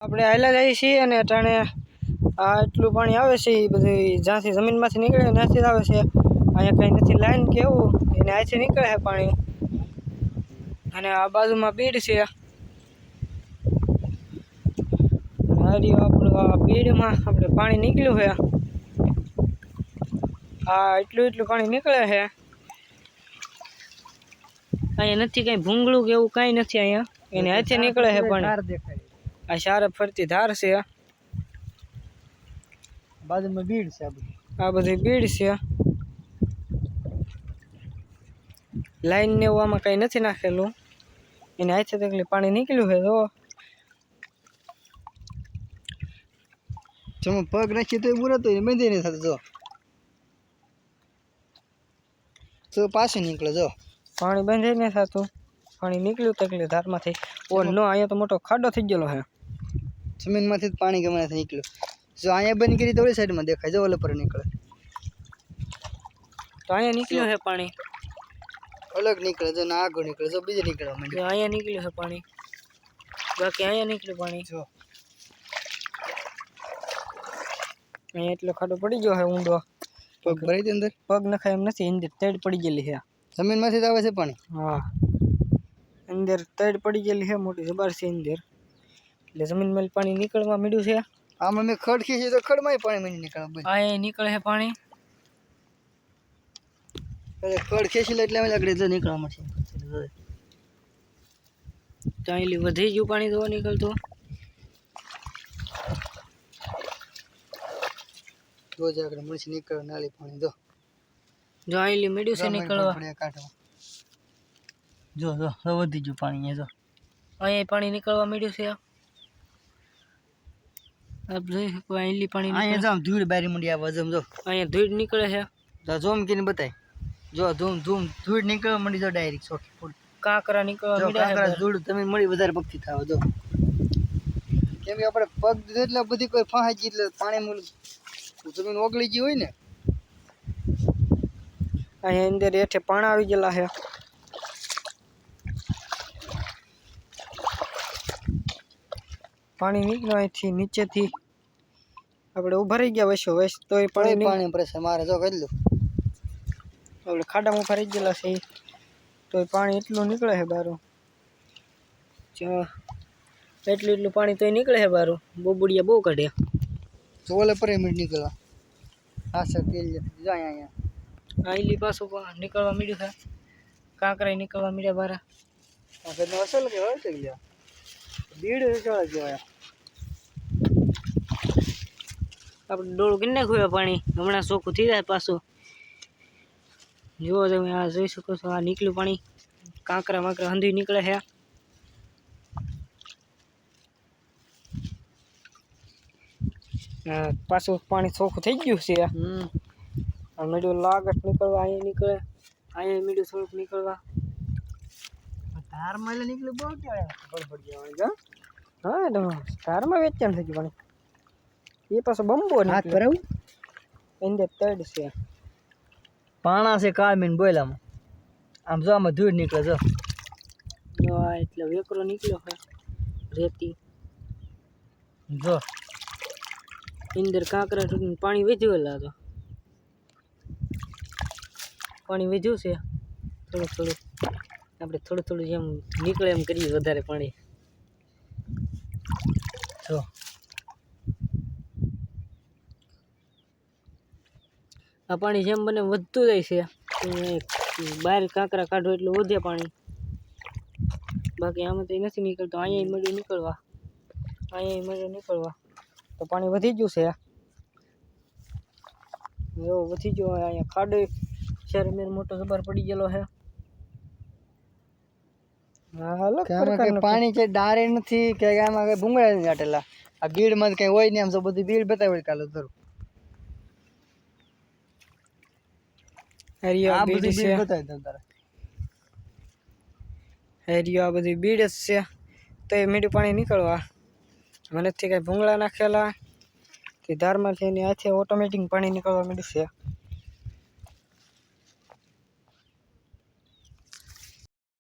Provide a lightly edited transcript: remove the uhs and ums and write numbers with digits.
આપણે હાલ્યા જઈએ છીએ અને અટાણે આ એટલું પાણી આવે છે એ બધું જ્યાંથી જમીનમાંથી નીકળે ત્યાંથી જ આવે છે. અહીંયા કંઈ નથી લાઈન કે એવું, એને અહીંથી નીકળે છે પાણી. અને આ બાજુમાં બીડ છે. આપણું આ બીડમાં આપણે પાણી નીકળ્યું છે. હા, એટલું પાણી નીકળે છે. અહીંયા નથી કઈ ભૂંગળું કે એવું કઈ નથી અહીંયા, એને હાથે નીકળે છે પાણી. આ સારે ફરતી ધાર છે. બાજુમાં બીડ છે. આ બધી બીડ છે. લાઈન ને એવું આમાં કઈ નથી નાખેલું, એને હાથે તકલી પાણી નીકળ્યું છે. જો પગ નાખીએ તો પૂરા તો બંધી નહીં થતું. તો પાછું નીકળે. જો પાણી બંધ નહીં થતું, પાણી નીકળ્યું તકલી ધારમાંથી. ઓ નો, અહીંયા તો મોટો ખાડો થઈ ગયેલો છે. જમીનમાંથી પાણી ગમે નીકળ્યું. જો અહીંયા બંધ કરી તો ઓલી સાઈડમાં દેખાય. જો ઓલે પર નીકળે તો અહીંયા નીકળ્યું છે પાણી. અલગ નીકળે. જો ના આગળ નીકળે. જો બીજે નીકળવા માંડ્યું. અહીંયા નીકળ્યું છે પાણી. બાકી અહીંયા નીકળ્યું પાણી. જો અહીંયા એટલો ખાડો પડી ગયો છે ઊંડો. પગ ભરાઈ દે અંદર. પગ નખાય એમ નથી, અંદર તડ પડી ગયેલી છે. જમીનમાંથી જ આવે છે પાણી. હા, અંદર તડ પડી ગયેલી છે મોટી જબર છે અંદર, એટલે જમીનમાં પાણી નીકળવા માંડ્યું છે. આમાં મેં ખડ ખીચી તો ખડમાં પાણી માંડી નીકળે. અહીંયા નીકળે છે પાણી. ખડ ખેંચી લે એટલે આગળ જો નીકળવા મળશે. તો અહીં વધી ગયું પાણી તો નીકળતું. રોજ આગળ મળશે નીકળવા નાળી પાણી. જો અહીં મીડિયું છે નીકળવા. કાઢવા જો વધી ગયું પાણી. જો અહીંયા પાણી નીકળવા માંડ્યું છે. આપ જોઈ શકો અહીં પાણી. અહીંયા જામ ધૂળ બારી મંડી આવે. જમ જો અહીંયા ધૂળ નીકળે છે. તો ઝૂમ કરીને બતાય. જો ધૂળ નીકળવા મંડી. જો ડાયરેક્ટ સોખી ફૂલ કાંકરા નીકળવા માંડ્યા. કાંકરા ધૂળ તમે મળી વધારે પગથી થાવ. જો કેમ કે આપણે પગ એટલે બધી કોઈ ફાંસી ગઈ એટલે પાણી મૂળ જમીન ઓગળી ગઈ હોય ને. અહીંયા અંદર હેઠે પાણા આવી ગયેલા છે. પાણી નીકળ્યું અહીંથી નીચેથી. આપણે ઉભા રહી ગયા વસો વસ તો પાણી પ્રેશર મારે. જો કરી લો આપણે ખાડામાં ઉભા રહી ગયેલા છે તો પાણી એટલું નીકળે છે બારું. એટલું પાણી તો નીકળે છે બારું. બોબડિયા બહુ કાઢ્યા. તો ઓલે પર મિનિટ નીકળવા. હા સર તેલ જો અહીંયા આઈલી પાછું નીકળવા મળ્યું છે. કાંકરા નીકળવા મળ્યા બારા. અસલ કે હોય છે બીડ નીકળવા ગયો. આપણે ડોળું કરી નાખ્યું પાણી. હમણાં ચોખ્ખું થઈ જાય પાછું. જુઓ તમે આ જોઈ શકો છો. આ નીકળ્યું પાણી. કાંકરા વાંકરા હંધી નીકળે છે. પાછું પાણી ચોખ્ખું થઈ ગયું છે. મીડિયું લાગત નીકળવા. અહીંયા નીકળે. અહીંયા મીડિયું થોડુંક નીકળવા. ધારમાં નીકળ્યું બહુ કહેવાય. હા, ધારમાં વેચાણ થઈ ગયું પાણી. એ પાછો બંબો હાથ ભરાવું. અંદર તડ છે. પાણા છે કાળમીન બોયલામાં. આમ જો આમાં ધૂળ નીકળે. જો એટલે વેકરો નીકળ્યો છે રેતી. જો અંદર કાંકરા પાણી વધ્યું. તો પાણી વધ્યું છે થોડું. આપણે થોડું જેમ નીકળે એમ કરીએ વધારે પાણી. જો આ પાણી જેમ બને વધતું જાય છે. બહાર કાંકરા કાઢો એટલું વધે પાણી. બાકી આમાં તો નથી નીકળતું. અહીંયા મળ્યું નીકળવા. તો પાણી વધી ગયું છે. એવું વધી ગયું. અહીંયા ખાડો શહેર મેર મોટો જબર પડી ગયેલો છે. પાણી કે ડારે નથી કે આમાં કઈ ભૂંગળા નથી કાઢેલા. આ બીડમાં કઈ હોય નહીં. આમ તો બધી બીડ બતાવે કાલે ધરું. આ બધી બીડ જ છે. તો એ મીઠું પાણી નીકળવા. મનેથી કઈ ભૂંગળા નાખેલા તે ધારમાંથી એની હાથે ઓટોમેટિક પાણી નીકળવા માંડ્યું છે.